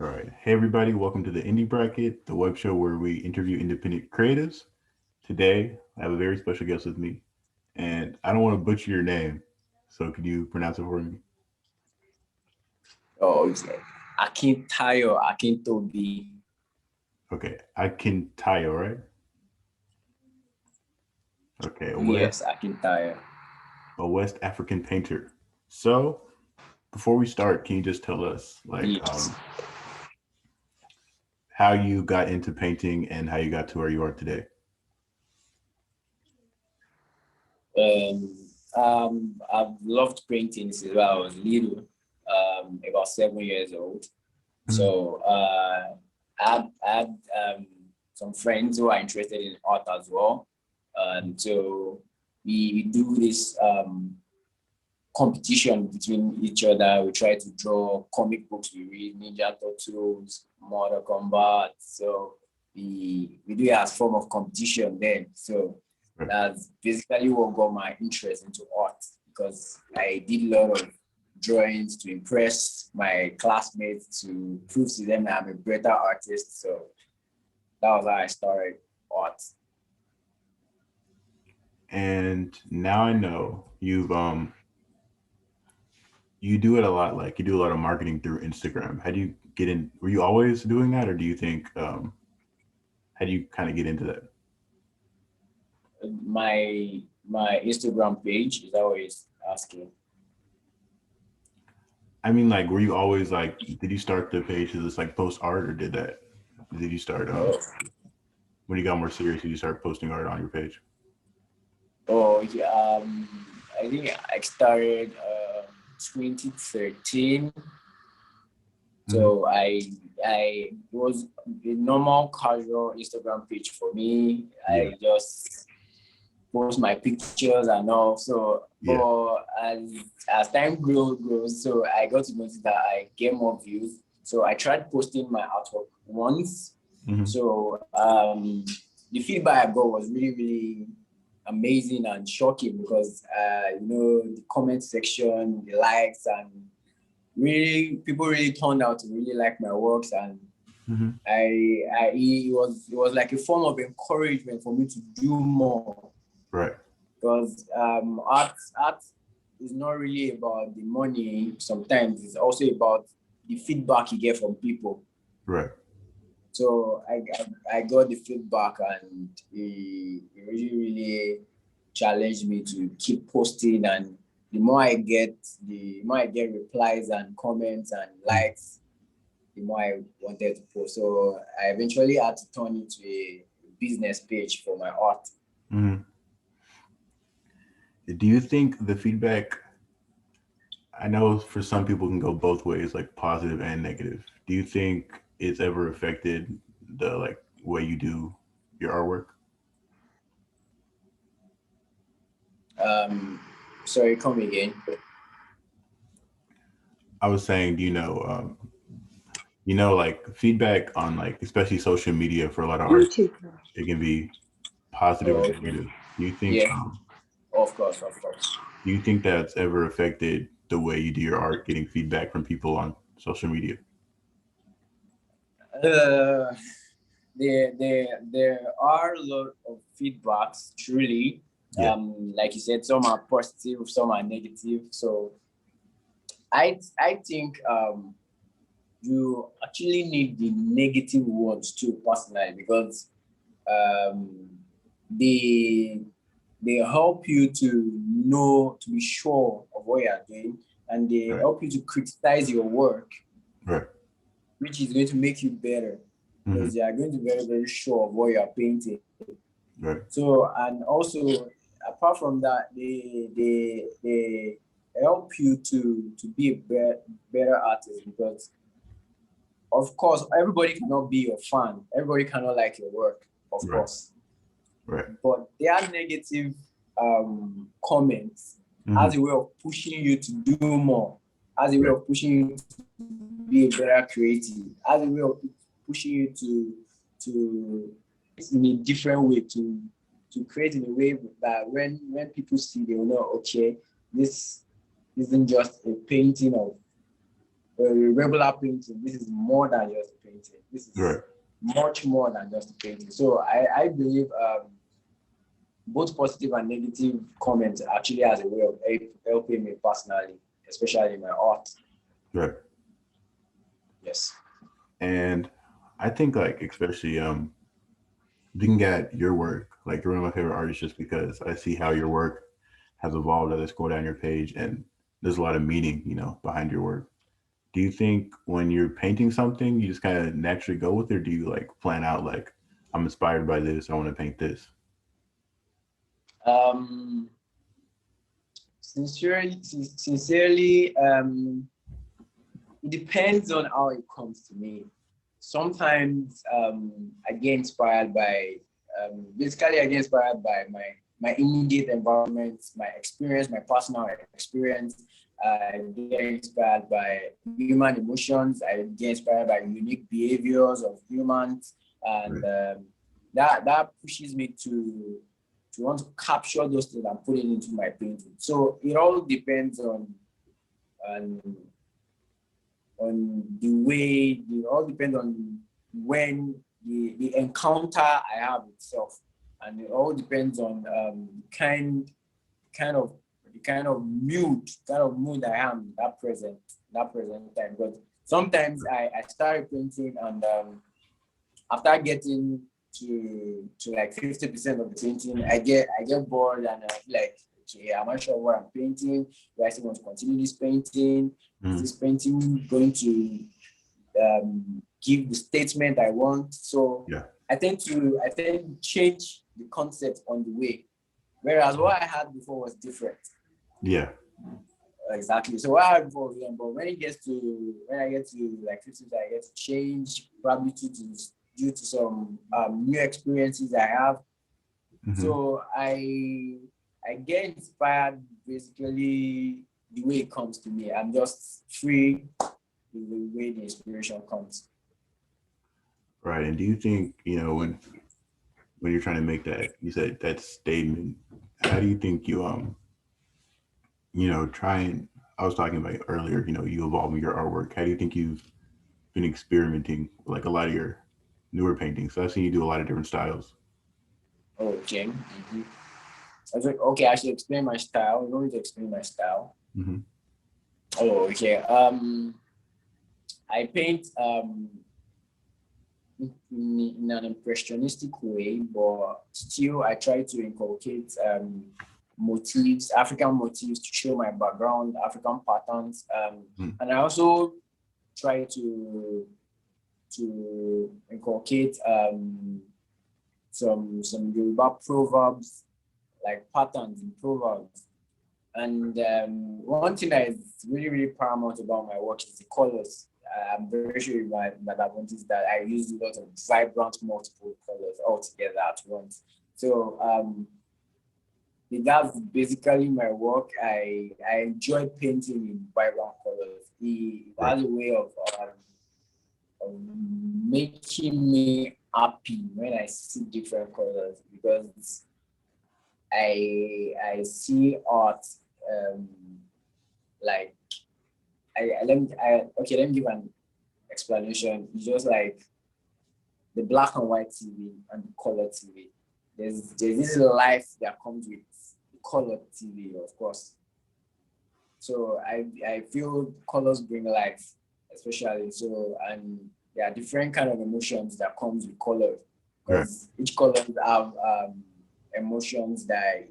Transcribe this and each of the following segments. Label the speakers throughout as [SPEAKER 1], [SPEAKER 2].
[SPEAKER 1] All right. Hey, everybody. Welcome to the Indie Bracket, the web show where we interview independent creatives. Today, I have a very special guest with me, and I don't want to butcher your name. So, could you pronounce it for me?
[SPEAKER 2] Oh, okay. Akintayo, Akintobi.
[SPEAKER 1] Okay. Akintayo, right? Okay.
[SPEAKER 2] Yes, Akintayo.
[SPEAKER 1] A West African painter. So, before we start, can you just tell us,
[SPEAKER 2] Yes.
[SPEAKER 1] how you got into painting and how you got to where you are today?
[SPEAKER 2] I've loved painting since I was little, about 7 years old.
[SPEAKER 1] Mhm.
[SPEAKER 2] So I had some friends who are interested in art as well. So we do this competition between each other. We try to draw comic books. We read Ninja Turtles, Mortal Kombat. So we do it as form of competition then. So
[SPEAKER 1] Right.
[SPEAKER 2] that's basically what got my interest into art because I did a lot of drawings to impress my classmates to prove to them that I'm a better artist. So that was how I started art.
[SPEAKER 1] And now I know you do it a lot, like you do a lot of marketing through Instagram. How do you get in? Were you always doing that, or do you think how do you kind of get into that?
[SPEAKER 2] My Instagram page is always asking.
[SPEAKER 1] I mean, like, were you always like, did you start the page to just like post art, or did you start
[SPEAKER 2] Oh,
[SPEAKER 1] when you got more serious? Did you start posting art on your page?
[SPEAKER 2] oh yeah. I think I started 2013.
[SPEAKER 1] Hmm.
[SPEAKER 2] So I it was a normal casual Instagram page for me.
[SPEAKER 1] Yeah,
[SPEAKER 2] I just post my pictures and all. So
[SPEAKER 1] yeah,
[SPEAKER 2] but as time grows, so I got to notice that I get more views. So I tried posting my artwork once.
[SPEAKER 1] hmm,
[SPEAKER 2] So the feedback I got was really amazing and shocking because the comment section, the likes, and really people really turned out to really like my works, and
[SPEAKER 1] hmm.
[SPEAKER 2] it was like a form of encouragement for me to do more
[SPEAKER 1] Right,
[SPEAKER 2] because art is not really about the money. Sometimes it's also about the feedback you get from people.
[SPEAKER 1] right.
[SPEAKER 2] So I got the feedback, and it really challenged me to keep posting. And the more I get replies and comments and
[SPEAKER 1] Mhm.
[SPEAKER 2] likes, the more I wanted to post. So I eventually had to turn it to a business page for my art.
[SPEAKER 1] Mhm. Do you think the feedback? I know for some people can go both ways, like positive and negative. Do you think it's ever affected the like way you do your artwork?
[SPEAKER 2] Um, Sorry, come again.
[SPEAKER 1] I was saying, like feedback on like especially social media for a lot of artists, it can be positive or
[SPEAKER 2] Oh, okay.
[SPEAKER 1] negative. Do you think
[SPEAKER 2] Yeah, of course, of course.
[SPEAKER 1] do you think that's ever affected the way you do your art, getting feedback from people on social media?
[SPEAKER 2] Uh, there are a lot of feedbacks, truly.
[SPEAKER 1] Yeah,
[SPEAKER 2] Like you said, some are positive, some are negative. So I think you actually need the negative ones too, personally, because um, they they help you to be sure of what you are doing, and they
[SPEAKER 1] right,
[SPEAKER 2] help you to criticize your work,
[SPEAKER 1] right.
[SPEAKER 2] which is going to make you better
[SPEAKER 1] Hmm.
[SPEAKER 2] because you are going to be very very sure of what you are painting.
[SPEAKER 1] Right,
[SPEAKER 2] So, and also apart from that, they help you to be a better artist because of course everybody cannot be your fan, everybody cannot like your work, of
[SPEAKER 1] right,
[SPEAKER 2] course,
[SPEAKER 1] right.
[SPEAKER 2] but there are negative comments
[SPEAKER 1] Hmm.
[SPEAKER 2] as a way of pushing you to do more, as a way
[SPEAKER 1] Right,
[SPEAKER 2] of pushing you to be a better creative, as a way of pushing you to in a different way, to create in a way that when people see, they will know, okay, this isn't just a painting of regular painting. This is more than just a painting. This is
[SPEAKER 1] Right.
[SPEAKER 2] much more than just a painting. So I believe both positive and negative comments actually has a way of helping me personally, especially in my art.
[SPEAKER 1] Right.
[SPEAKER 2] Yes.
[SPEAKER 1] And I think like especially looking at your work, like you're one of my favorite artists just because I see how your work has evolved as I scroll down your page and there's a lot of meaning, behind your work. Do you think when you're painting something, you just kind of naturally go with it, or do you like plan out like I'm inspired by this, I want to paint this?
[SPEAKER 2] Um, sincerely, it depends on how it comes to me. Sometimes I get inspired by, basically I get inspired by my immediate environment, my experience, my personal experience. I get inspired by human emotions. I get inspired by unique behaviors of humans, and that pushes me to want to capture those things and put it into my painting. So it all depends on on the way, it all depends on when the encounter I have itself, and it all depends on kind of the kind of mood I am that present time. But sometimes I start painting, and after getting to like 50% of the painting, I get bored, and I feel like, okay, I'm not sure what I'm painting. Do I still want to continue this painting? Is this painting going to give the statement I want? So
[SPEAKER 1] Yeah.
[SPEAKER 2] I tend to change the concept on the way. Whereas what I had before was different.
[SPEAKER 1] Yeah.
[SPEAKER 2] Exactly. So what I had before was different, but when I get to like 50, I get to change, probably due to some new experiences I have.
[SPEAKER 1] Mm-hmm.
[SPEAKER 2] So I get inspired basically the way it comes to me. I'm just free with the way the inspiration comes.
[SPEAKER 1] Right. And do you think, when you're trying to make that, you said that statement, how do you think try and, I was talking about earlier, you evolving your artwork. How do you think you've been experimenting with like a lot of your newer paintings? So I've seen you do a lot of different styles.
[SPEAKER 2] Okay. Mm-hmm. I was like, okay, I should explain my style. You want me to explain my style?
[SPEAKER 1] Mm-hmm.
[SPEAKER 2] Oh, okay. I paint in an impressionistic way, but still I try to inculcate motifs, African motifs, to show my background, African patterns, and I also try to inculcate some Yoruba proverbs, like patterns in proverbs. And one thing that is really paramount about my work is the colors. I'm very sure that I've noticed that I use a lot of vibrant multiple colors all together at once. So that's basically my work. I enjoy painting in vibrant colors. It has a way of making me happy when I see different colors, because I see art like let me give an explanation. It's just like the black and white TV and the color TV. There's this life that comes with the color TV, of course. So I feel colors bring life, especially so, and there are different kind of emotions that comes with color, because each color have emotions that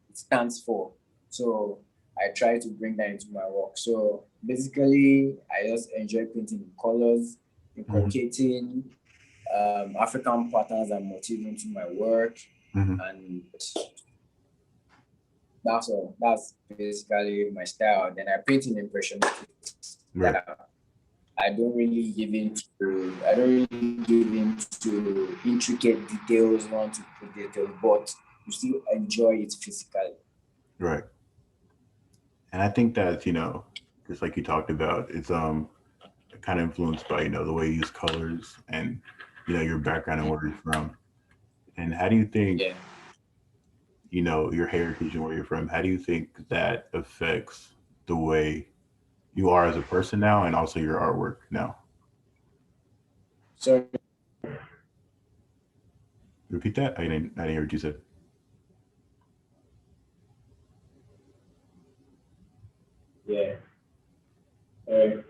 [SPEAKER 2] it stands for. So I try to bring that into my work. So basically, I just enjoy painting in colors, inculcating African patterns and motifs into my work, and that's all. That's basically my style. Then I paint in impressionistic style. I don't really give into intricate details, want to put details, but you still enjoy it physically.
[SPEAKER 1] Right. And I think that, just like you talked about, it's kind of influenced by, the way you use colors and, your background and where you're from. And how do you think,
[SPEAKER 2] Yeah.
[SPEAKER 1] your heritage and where you're from, how do you think that affects the way you are as a person now, and also your artwork now.
[SPEAKER 2] So
[SPEAKER 1] Repeat that. I didn't hear what you said.
[SPEAKER 3] Yeah. Uh,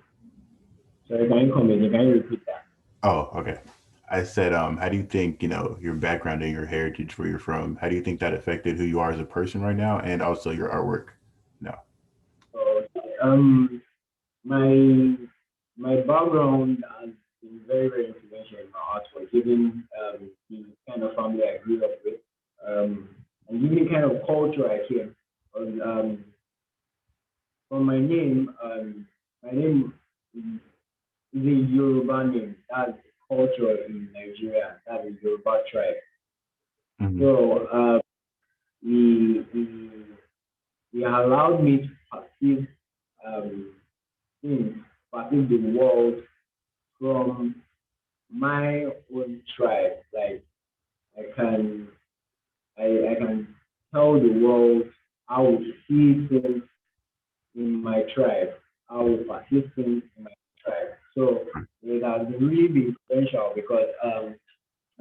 [SPEAKER 3] sorry, can you come again? Can you repeat that?
[SPEAKER 1] Oh, okay. I said, how do you think, your background and your heritage, where you're from, how do you think that affected who you are as a person right now, and also your artwork now?
[SPEAKER 3] So, um, my my background has been very, very influential in my artwork, given the kind of family I grew up with, um, and given the kind of culture I came. Um, from my name is a Yoruba name. That's culture in Nigeria. That's a Yoruba tribe.
[SPEAKER 1] Hmm.
[SPEAKER 3] So we, we we allowed me to perceive um, things, perceive the world from my own tribe. Like I can I can tell the world how we see things in my tribe, how we perceive things in my tribe. So it has really been influential because it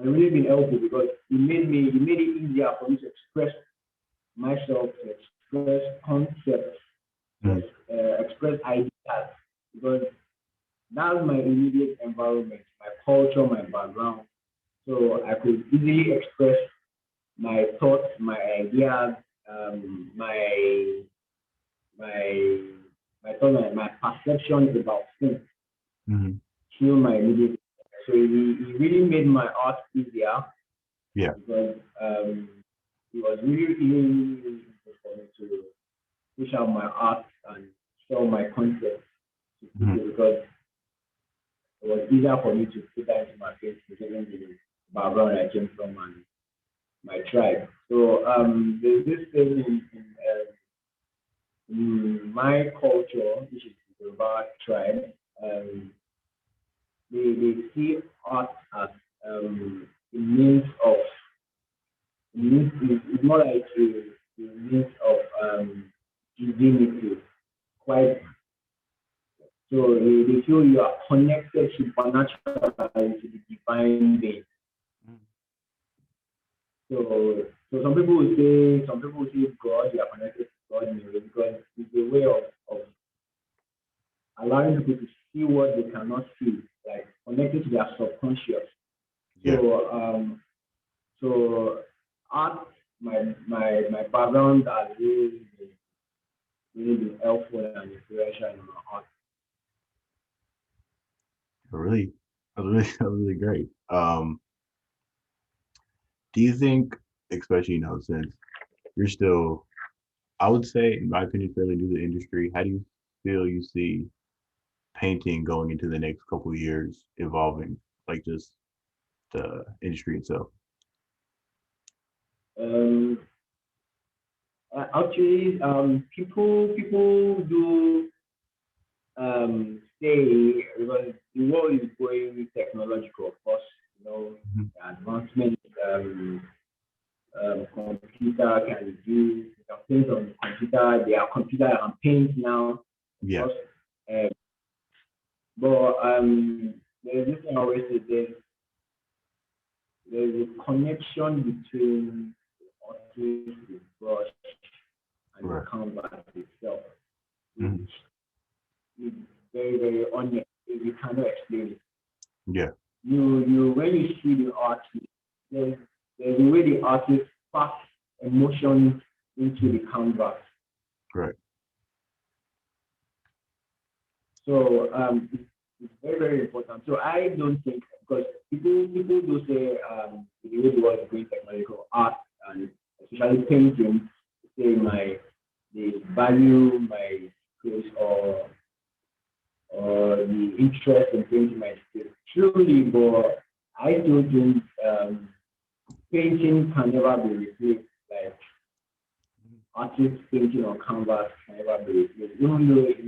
[SPEAKER 3] really been helpful because it made it easier for me to express myself, to express concepts, to
[SPEAKER 1] Hmm.
[SPEAKER 3] express ideas because that's my immediate environment, my culture, my background. So I could easily express my thoughts, my ideas, um, my my my perceptions about things
[SPEAKER 1] Hmm.
[SPEAKER 3] through my immediate. So it really made my art easier
[SPEAKER 1] Yeah.
[SPEAKER 3] because it was really easy for me to push out my art and show my concept to
[SPEAKER 1] Hmm.
[SPEAKER 3] people because it was easier for me to put that into my face given the background I came from and my tribe. So there's this thing in my culture, which is the Yoruba tribe. Um, they see art as a means of it's more like a means of divinity. Quite so they feel you are connected supernaturally to the divine being. So some people will say God, you are connected to God in a way because it's a way of allowing people to see what they cannot see, like connected to their subconscious.
[SPEAKER 1] Yeah.
[SPEAKER 3] So so art, my background has really been helpful and influential in my art.
[SPEAKER 1] Really, that was really, that was really great. Do you think, especially, since you're still, I would say, in my opinion, fairly new to the industry, how do you feel you see painting going into the next couple of years evolving, like just the industry itself?
[SPEAKER 3] Um, actually, people do say because the world is going technological, of course, you know,
[SPEAKER 1] Mhm.
[SPEAKER 3] the advancement computer can do, you can paint on the computer, there are computer and paint now, of
[SPEAKER 1] Yeah.
[SPEAKER 3] course. Uh, but there's this thing I always say, there's a connection between the artist, the brush, and the
[SPEAKER 1] Right.
[SPEAKER 3] canvas itself, which
[SPEAKER 1] Mhm.
[SPEAKER 3] is very, very honest. You cannot explain it.
[SPEAKER 1] Yeah.
[SPEAKER 3] You when you see the art, there's there's a way the artist pass emotions into
[SPEAKER 1] Mhm.
[SPEAKER 3] the canvas.
[SPEAKER 1] Right.
[SPEAKER 3] So it's very, very important. So I don't think because people do say the way the world is going technological art and especially painting, say my the value my skills or the interest in painting my skills. Truly, but I do think painting can never be replaced. Like artists painting on canvas can never be replaced. Even though it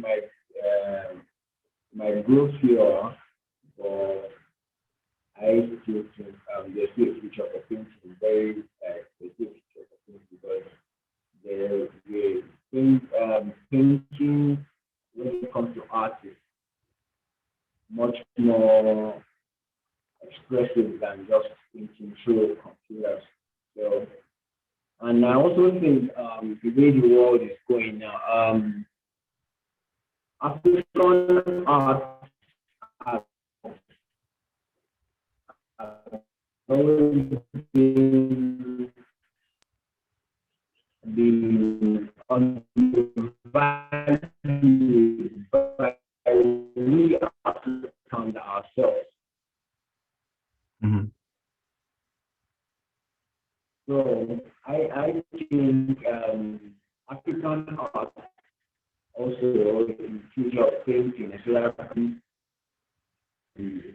[SPEAKER 3] might grow fewer, but I still think there's still a future for painting. There's still a future for painting because the painting when it comes to artists, much more expressive than just thinking through computers. So, and I also think the way the world is going now, African art has always been undervalued by we Africans ourselves.
[SPEAKER 1] Mm-hmm.
[SPEAKER 3] So I think African art also in future of painting, especially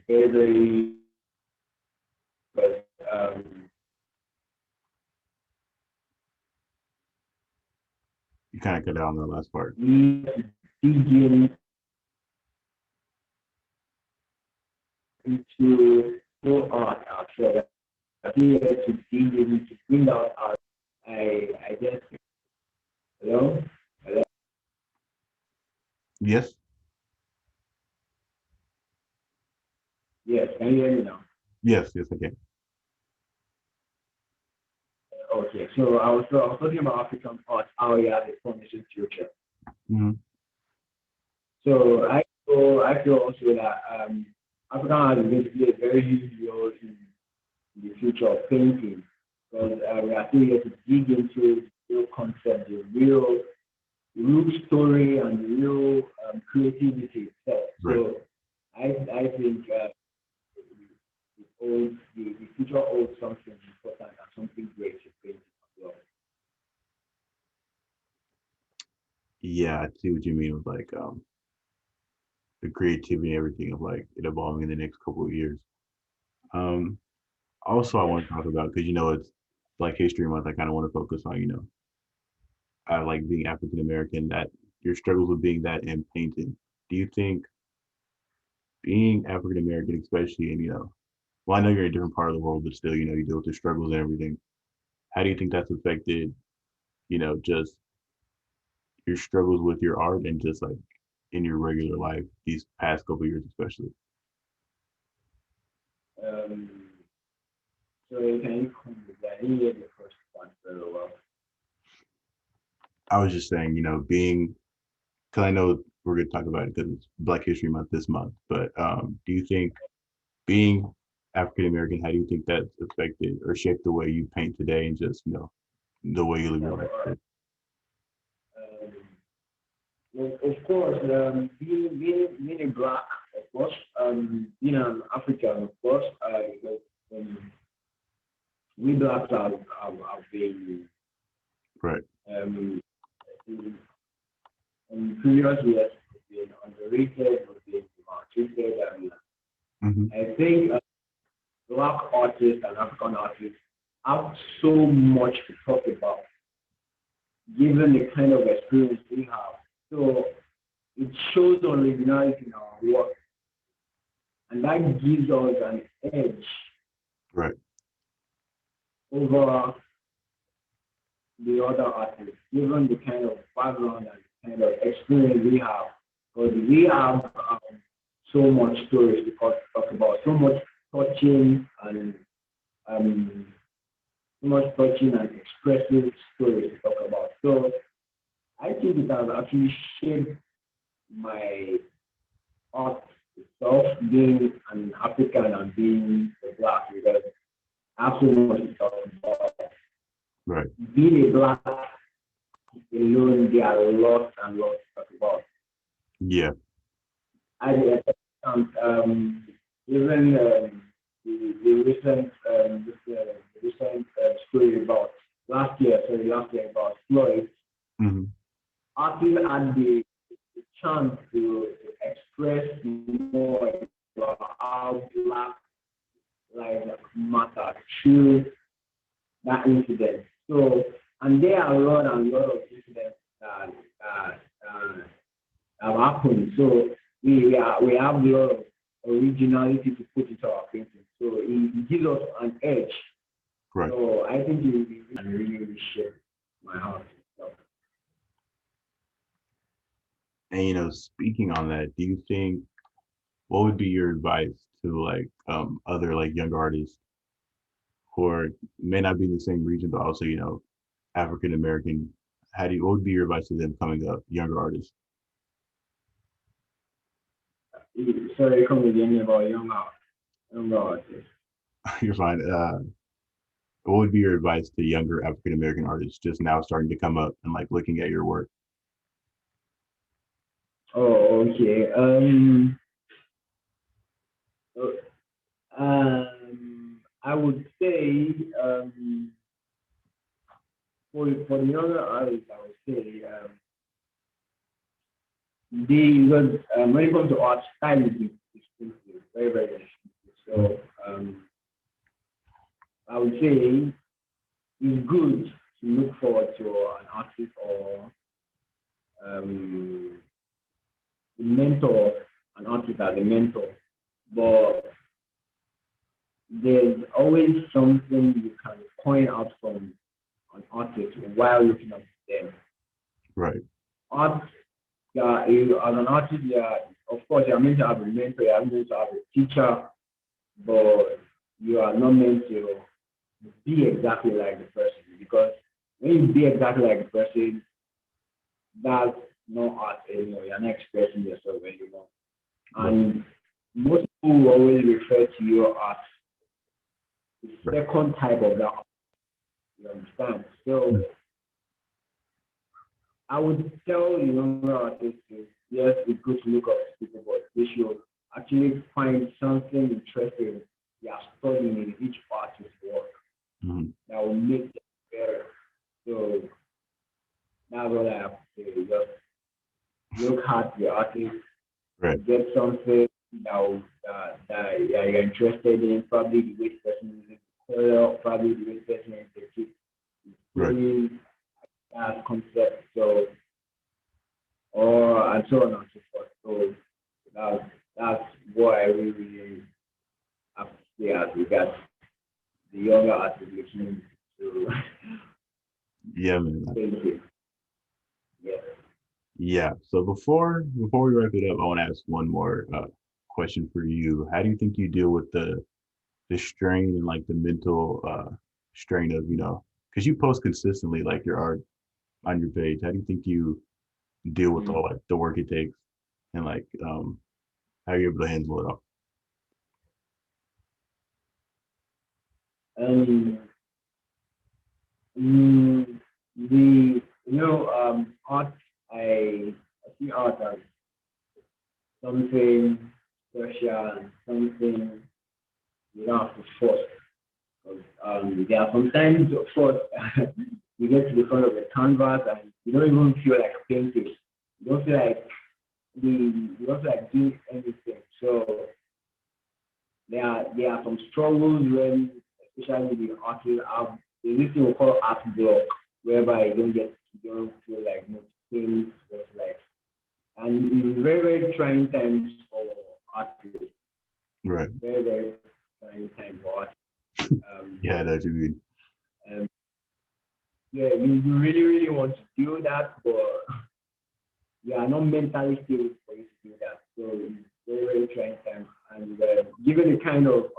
[SPEAKER 3] very, very, but
[SPEAKER 1] You kind of cut out on the last part.
[SPEAKER 3] we dig into more art ourselves. We have to dig in to bring out art. I just, hello? Hello?
[SPEAKER 1] Yes.
[SPEAKER 3] Yes, can you hear me now?
[SPEAKER 1] Yes. Yes. Okay.
[SPEAKER 3] Okay, so I was talking about African art, how it has a promising future.
[SPEAKER 1] Mm-hmm.
[SPEAKER 3] So I feel also that African art is going to play a very huge role in the future of painting because we are still here to dig into the real concept, the real story, and the real creativity itself.
[SPEAKER 1] Right.
[SPEAKER 3] So I think the future holds something important and something great to painting as well.
[SPEAKER 1] Yeah, I see what you mean with like the creativity and everything of like it evolving in the next couple of years. Um, Also, I
[SPEAKER 3] Yes.
[SPEAKER 1] want to talk about because it's Black History Month. I kind of want to focus on I like being African American. That your struggles with being that and painting. Do you think being African American, especially in well, I know you're in a different part of the world, but still, you deal with the struggles and everything. How do you think that's affected, just your struggles with your art and just like in your regular life these past couple of years, especially?
[SPEAKER 3] Um, so can you come with that? I didn't hear the first one very well.
[SPEAKER 1] I was just saying, being because I know we're going to talk about it because it's Black History Month this month. But do you think being African American, how do you think that's affected or shaped the way you paint today and just the way you live your life today?
[SPEAKER 3] Um, well, of course, being a black, of course, being an African, of course, because we blacks have been
[SPEAKER 1] Right.
[SPEAKER 3] um, in previous years, we've been underrated, we've been maltreated, and
[SPEAKER 1] Mm-hmm.
[SPEAKER 3] I think black artists and African artists have so much to talk about, given the kind of experience we have. So it shows originality in our work, and that gives us an edge
[SPEAKER 1] Right.
[SPEAKER 3] over the other artists, given the kind of background and kind of experience we have. Because we have so much stories to talk about, um, so much touching and expressive stories to talk about. So I think it has actually shaped my art itself, being an African and being a black, because I have so much to talk about.
[SPEAKER 1] Right.
[SPEAKER 3] Being a black alone, there are lots and lots to talk about.
[SPEAKER 1] Yeah.
[SPEAKER 3] I even the recent story about last year about Floyd,
[SPEAKER 1] Mm-hmm.
[SPEAKER 3] artists had the chance to express more about how black lives matter through that incident. So, and there are a lot and lot of incidents that have happened. So we have a lot of originality to put into our painting. So it gives us an edge.
[SPEAKER 1] Right.
[SPEAKER 3] So I think it really, really shaped my heart. So,
[SPEAKER 1] And speaking on that, do you think what would be your advice to like other like younger artists who are may not be in the same region but also African American? What would be your advice to them coming up, younger artists?
[SPEAKER 3] Sorry, come again about younger artists.
[SPEAKER 1] You're fine. What would be your advice to younger African American artists just now starting to come up and like looking at your work?
[SPEAKER 3] Oh, okay. I would say for the younger artists, I would say because when it comes to art, style is distinctive, very very distinctive. So I would say it's good to look forward to an artist or um, mentor an artist as a mentor, but there's always something you can point out from an artist while looking at them.
[SPEAKER 1] Right.
[SPEAKER 3] Art, yeah, as an artist, yeah, of course, you're meant to have a mentor, you're meant to have a teacher, but you are not meant to be exactly like the person because when you be exactly like the person, that's not art anymore. You're not expressing yourself anymore. And most people will always refer to your art the second type of that. You understand? So I would tell younger artists, yes, it's good to look up to people, but they should actually find something interesting they are studying in each artist's work that will make them better. So that's what I have to say. Just look at the artist,
[SPEAKER 1] Right.
[SPEAKER 3] get something that you're interested in, probably the way the person is color, probably the way the person is
[SPEAKER 1] Right.
[SPEAKER 3] that concept. So or and so on and so forth. So that's what I really have to say as regards the younger artists looking to
[SPEAKER 1] Yeah, man.
[SPEAKER 3] thank you. Yes.
[SPEAKER 1] Yeah. So before we wrap it up, I want to ask one more question for you. How do you think you deal with the strain and like the mental strain of because you post consistently like your art on your page. How do you think you deal with all like the work it takes and like how you're able to handle it all?
[SPEAKER 3] Um mm, the art I see art as something special and something you don't have to force. There are sometimes, of course, you get to the front of the canvas and you don't even feel like painting. You don't feel like you don't feel like doing anything. So there are some struggles when, especially the artists have this thing we call art block, whereby you don't feel like paint, just like, and it's very very trying times for artists.
[SPEAKER 1] Right.
[SPEAKER 3] Very very trying time for artists.
[SPEAKER 1] Yeah, that's what you mean.
[SPEAKER 3] Um, yeah, you really, really want to do that, but you are not mentally stable for you to do that. So it's very, very trying time. And given the kind of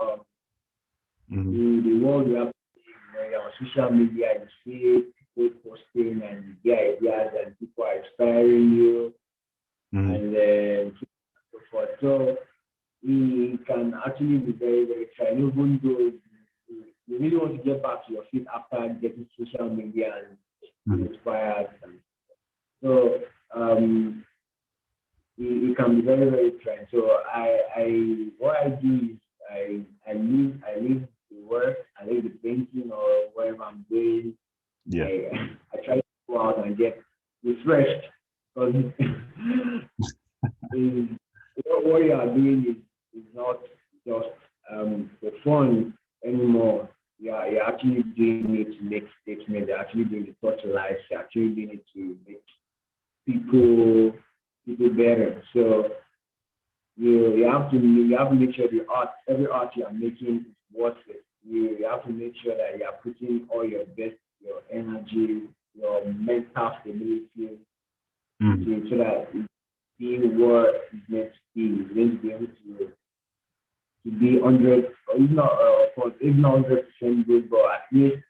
[SPEAKER 3] the world we have, where you're on social media, you see people posting and you get ideas and people are inspiring you, and then so forth. So it can actually be very, very trying, even though you really want to get back to your feet after getting social media and inspired. So it can be very, very trying. So what I do is I leave the work, I leave the painting or whatever I'm doing.
[SPEAKER 1] Yeah.
[SPEAKER 3] I try to go out and get refreshed because what you are doing is not just for fun anymore. You're actually doing it to make statements. You're actually doing it to touch lives. You're actually doing it to make people better. So you have to make sure the art, every art you are making is worth it. You have to make sure that you are putting all your best, your energy, your mental stability so that be what it's meant to be. It's going to be able to be 100, or if not, of course, if not 100% good, but at least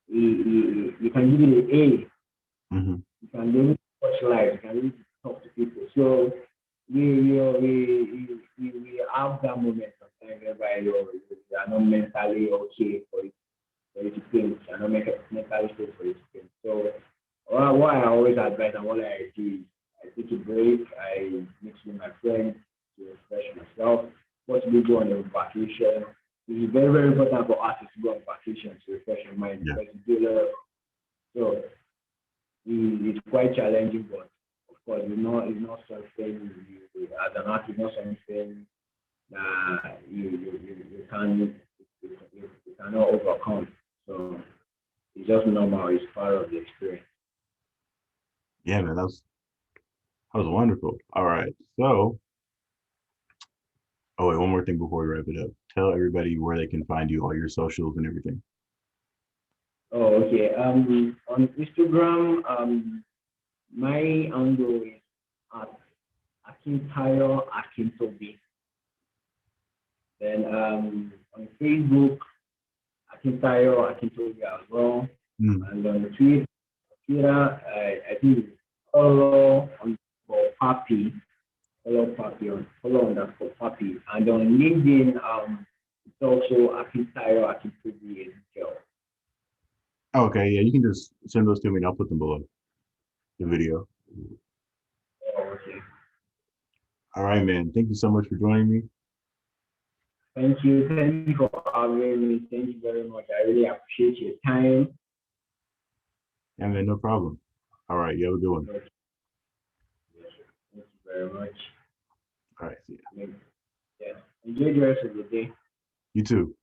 [SPEAKER 3] you can give it an A.
[SPEAKER 1] Mm-hmm.
[SPEAKER 3] You can be able to touch life. You can be able to talk to people. So we have that moment sometimes whereby you are not mentally okay for you to think. You are not mentally stable for you to think. So what I always advise and what I do is I take a break. I mix with my friends to refresh myself. Possibly go on a vacation. It is very, very important for artists to go on vacation to refresh your mind
[SPEAKER 1] Yeah.
[SPEAKER 3] because you do a lot of, so it's quite challenging, but of course, it's not something as an artist, it's not something that you cannot overcome. So it's just normal. It's part of the experience.
[SPEAKER 1] Yeah, man, that was wonderful. All right. So, oh wait, one more thing before we wrap it up. Tell everybody where they can find you, all your socials and everything.
[SPEAKER 3] Oh, okay. On Instagram, my handle is at Akintayo Akintobi. Then on Facebook, Akintayo Akintobi as well.
[SPEAKER 1] Mm.
[SPEAKER 3] And on Twitter, I think it's follow on for Papi, follow underscore Papi. And on LinkedIn, it's also Akintayo Akintobi as well.
[SPEAKER 1] Okay, yeah, you can just send those to me and I'll put them below the video.
[SPEAKER 3] Oh, okay.
[SPEAKER 1] All right, man. Thank you so much for joining me.
[SPEAKER 3] Thank you. Thank you for having me. Thank you very much. I really appreciate your time.
[SPEAKER 1] Yeah, man, no problem. All right, you have a good one.
[SPEAKER 3] Thank you very much.
[SPEAKER 1] All right, see ya.
[SPEAKER 3] Yes. Enjoy the rest of the day.
[SPEAKER 1] You too.